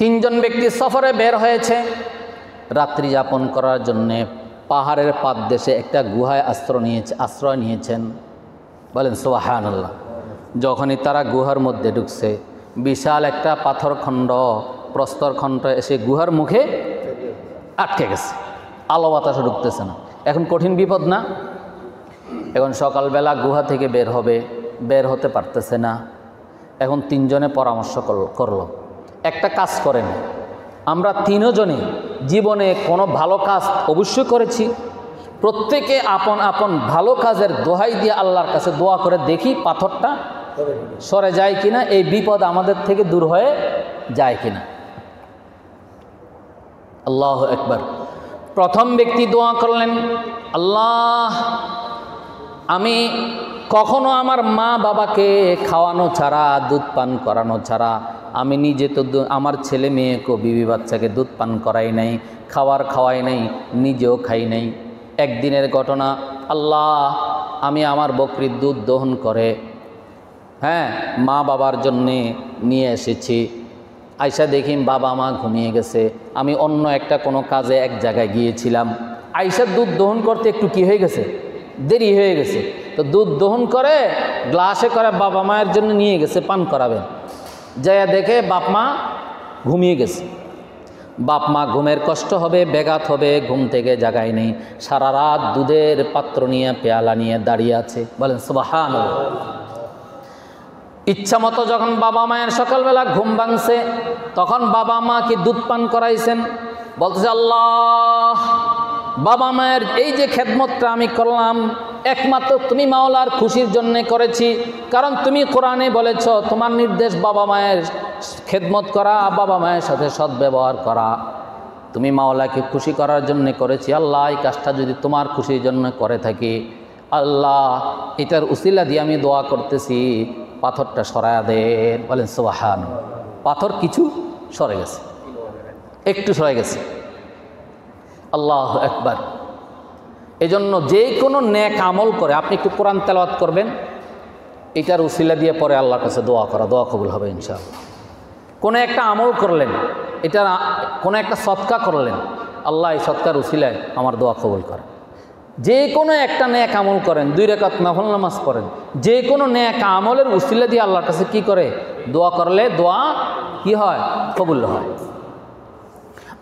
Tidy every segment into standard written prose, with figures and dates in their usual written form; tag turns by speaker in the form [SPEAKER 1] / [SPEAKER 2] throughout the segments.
[SPEAKER 1] তিনজন ব্যক্তি সফরে বের হয়েছে রাত্রি যাপন করার জন্যে। পাহাড়ের পাদদেশে একটা গুহায় আশ্রয় নিয়েছেন। বলেন সুবহানাল্লাহ। যখনই তারা গুহার মধ্যে ঢুকছে, বিশাল একটা পাথরখণ্ড, প্রস্তরখণ্ড এসে গুহার মুখে আটকে গেছে। আলো বাতাসে ঢুকতেছে না। এখন কঠিন বিপদ না? এখন সকালবেলা গুহা থেকে বের হতে পারতেছে না। এখন তিনজনে পরামর্শ করলো, একটা কাজ করেন, আমরা তিনজনে জীবনে কোনো ভালো কাজ অবশ্যই করেছি, প্রত্যেকে আপন আপন ভালো কাজের দোহাই দিয়ে আল্লাহর কাছে দোয়া করে দেখি পাথরটা সরে যায় কিনা, এই বিপদ আমাদের থেকে দূর হয়ে যায় কিনা। আল্লাহু আকবার। প্রথম ব্যক্তি দোয়া করলেন, আল্লাহ, আমি কখনো আমার মা বাবাকে খাওয়ানো ছাড়া, দুধ পান করানো ছাড়া, আমি নিজে তো আমার ছেলে মেয়েকেও, বিবি বাচ্চাকে দুধ পান করাই নাই, খাওয়াই নাই, নিজেও খাই নাই। একদিনের ঘটনা, আল্লাহ, আমি আমার বকরির দুধ দহন করে মা বাবার জন্যে নিয়ে এসেছি। আয়সা দেখি বাবা মা ঘুমিয়ে গেছে, আমি অন্য একটা কোনো কাজে এক জায়গায় গিয়েছিলাম। আয়সার দুধ দহন করতে একটু কি হয়ে গেছে, দেরি হয়ে গেছে। তো দুধ দহন করে গ্লাসে করে বাবা মায়ের জন্য নিয়ে গেছে পান করাবেন। যাইয়া দেখে বাপ মা ঘুমিয়ে গেছে। বাপ মা ঘুমের কষ্ট হবে, ব্যাঘাত হবে, ঘুম থেকে জাগায় নেই, সারা রাত দুধের পাত্র নিয়ে, পেয়ালা নিয়ে দাঁড়িয়ে আছে। বলেন সুবহানাল্লাহ। ইচ্ছা মতো যখন বাবা মায়ের সকালবেলা ঘুম ভাঙছে, তখন বাবা মা কি দুধ পান করাইছেন। বলতেছে, আল্লাহ, বাবা মায়ের এই যে খেদমতটা আমি করলাম, একমাত্র তুমি মাওলার খুশির জন্য করেছি। কারণ তুমি কোরআনে বলেছ, তোমার নির্দেশ বাবা মায়ের খেদমত করা, বাবা মায়ের সাথে সদ্ব্যবহার করা, তুমি মাওলাকে খুশি করার জন্য করেছি। আল্লাহ, এই কাজটা যদি তোমার খুশির জন্য করে থাকি, আল্লাহ, এটার উসিলা দিয়ে আমি দোয়া করতেছি, পাথরটা সরায়া দেন। বলেন সুবহানাল্লাহ। পাথর কিছু সরে গেছে, একটু সরে গেছে। আল্লাহু আকবার। এজন্য যে কোনো নেক আমল করে আপনি একটু কোরআন তেলাওয়াত করবেন, এটার উসিলা দিয়ে পরে আল্লাহর কাছে দোয়া করা, দোয়া কবুল হবে ইনশাআল্লাহ। কোনো একটা আমল করলেন, এটা কোনো একটা সদকা করলেন, আল্লাহ এই সদকার উসিলায় আমার দোয়া কবুল করে। যে কোনো একটা নেক আমল করেন, 2 রাকাত নফল নামাজ পড়েন, যে কোনো নেক আমলের উসিলা দিয়ে আল্লাহর কাছে কি করে, দোয়া করলে দোয়া কি হয়, কবুল হয়।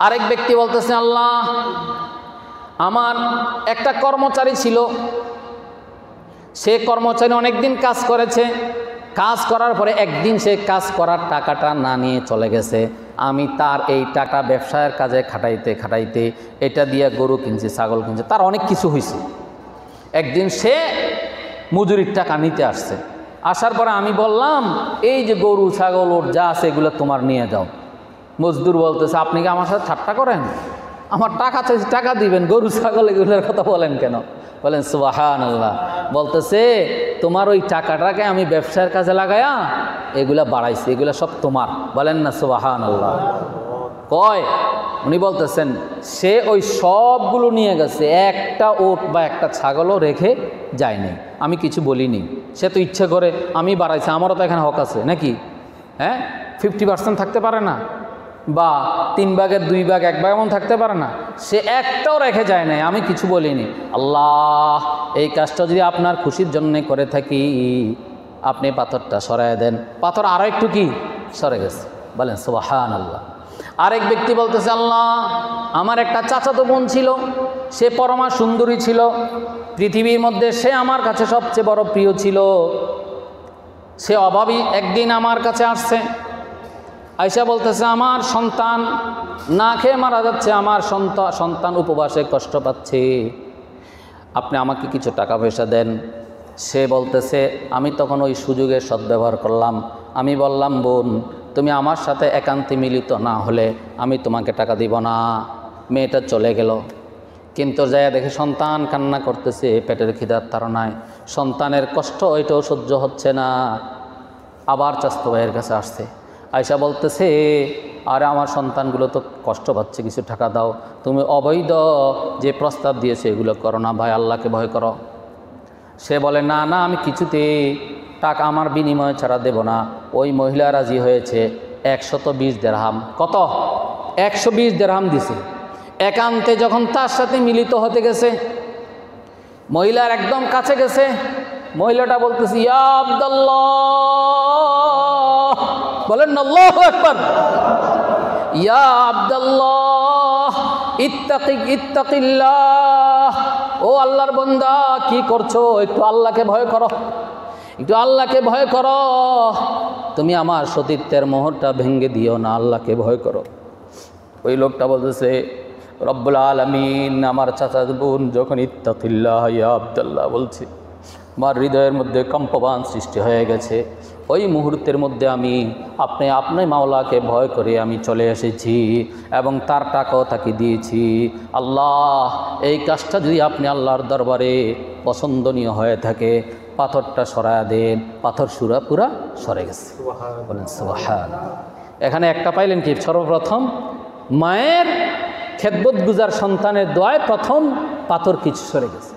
[SPEAKER 1] আরেক ব্যক্তি বলতেছে, আল্লাহ, আমার একটা কর্মচারী ছিল, সে কর্মচারী অনেকদিন কাজ করেছে, কাজ করার পরে একদিন সে কাজ করার টাকাটা না নিয়ে চলে গেছে। আমি তার এই টাকা ব্যবসায়ের কাজে খাটাইতে এটা দিয়ে গরু কিনছি, ছাগল কিনছি, তার অনেক কিছু হয়েছে। একদিন সে মজুরির টাকা নিতে আসছে, আসার পরে আমি বললাম, এই যে গরু ছাগল ওর যা আছে এগুলো তোমার নিয়ে যাও। মজদুর বলতেছে, আপনি কি আমার সাথে ঠাট্টা করেন? আমার টাকা চাইছি, টাকা দিবেন, গরু ছাগল এগুলোর কথা বলেন কেন? বলেন সুবহানাল্লাহ। বলতেছে, তোমার ওই টাকাটাকে আমি ব্যবসার কাজে লাগায়া এগুলা বাড়াইছি, এগুলা সব তোমার। বলেন না সুবহানাল্লাহ। কয়, উনি বলতেছেন, সে ওই সবগুলো নিয়ে গেছে, একটা ওট বা একটা ছাগলও রেখে যায়নি, আমি কিছু বলিনি। সে তো ইচ্ছে করে আমি বাড়াইছি, আমারও তো এখানে হক আছে নাকি? 50% থাকতে পারে না, বা 3 ভাগের 2 ভাগ 1 ভাগ এমন থাকতে পারে না? সে একটাও রেখে যায় নাই, আমি কিছু বলিনি। আল্লাহ, এই কাজটা যদি আপনার খুশির জন্য করে থাকি, আপনি পাথরটা সরায় দেন। পাথর আরও একটু কি সরে গেছে। বলেন সুবহানাল্লাহ। আরেক ব্যক্তি বলতেছে, আল্লাহ, আমার একটা চাচাতো বোন ছিল, সে পরমা সুন্দরী ছিল, পৃথিবীর মধ্যে সে আমার কাছে সবচেয়ে বড় প্রিয় ছিল। সে অভাবী একদিন আমার কাছে আসছে, আয়সা বলতেছে, আমার সন্তান না খেয়ে মারা যাচ্ছে, আমার সন্তান উপবাসে কষ্ট পাচ্ছে, আপনি আমাকে কিছু টাকা পয়সা দেন। সে বলতেছে, আমি তখন ওই সুযোগের সদ্ব্যবহার করলাম, আমি বললাম, বোন, তুমি আমার সাথে একান্তে মিলিত না হলে আমি তোমাকে টাকা দিব না। মেয়েটা চলে গেল, কিন্তু যাইয়া দেখে সন্তান কান্না করতেছে, পেটের খিদার তাড়নায়, সন্তানের কষ্ট ওইটাও সহ্য হচ্ছে না। আবার চাস্তো ভাইয়ের কাছে আসছে, আয়সা বলতেছে, আরে আমার সন্তানগুলো তো কষ্ট পাচ্ছে, কিছু টাকা দাও, তুমি অবৈধ যে প্রস্তাব দিয়েছে এগুলো করো না ভাই, আল্লাহকে ভয় করো। সে বলে, না, আমি কিছুতে টাকা আমার বিনিময় ছাড়া দেব না। ওই মহিলা রাজি হয়েছে, 120 দিরহাম। কত? 120 দিরহাম দিছে। একান্তে যখন তার সাথে মিলিত হতে গেছে, মহিলার একদম কাছে গেছে, মহিলাটা বলতেছে ইয়া আব্দুল্লাহ, বলেন আল্লাহু আকবার, ইয়া আব্দুল্লাহ ইত্তাকিল্লাহ, ও আল্লাহর বান্দা কি করছো? একটু আল্লাহকে ভয় করো, একটু আল্লাহকে ভয় করো, তুমি আমার সতীত্বের মোহরটা ভেঙে দিও না, আল্লাহকে ভয় করো। ওই লোকটা বলতেছে রব্বুল আলামিন, আমার চাচা বোন যখন ইত্তাকিল্লাহ ইয়া আব্দুল্লাহ বলছে, আমার হৃদয়ের মধ্যে কম্পমান সৃষ্টি হয়ে গেছে। ওই মুহূর্তের মধ্যে আমি আপনি মাওলাকে ভয় করে আমি চলে এসেছি এবং তার টাকাও তাকে দিয়েছি। আল্লাহ, এই কাজটা যদি আপনি আল্লাহর দরবারে পছন্দনীয় হয়ে থাকে, পাথরটা সরায়া দেন। পাথর পুরা সরে গেছে। বলেন সুবহানাল্লাহ। এখানে একটা পাইলেন কি? সর্বপ্রথম মায়ের খেদমত গুজার সন্তানের দোয়ায় প্রথম পাথর কিছু সরে গেছে।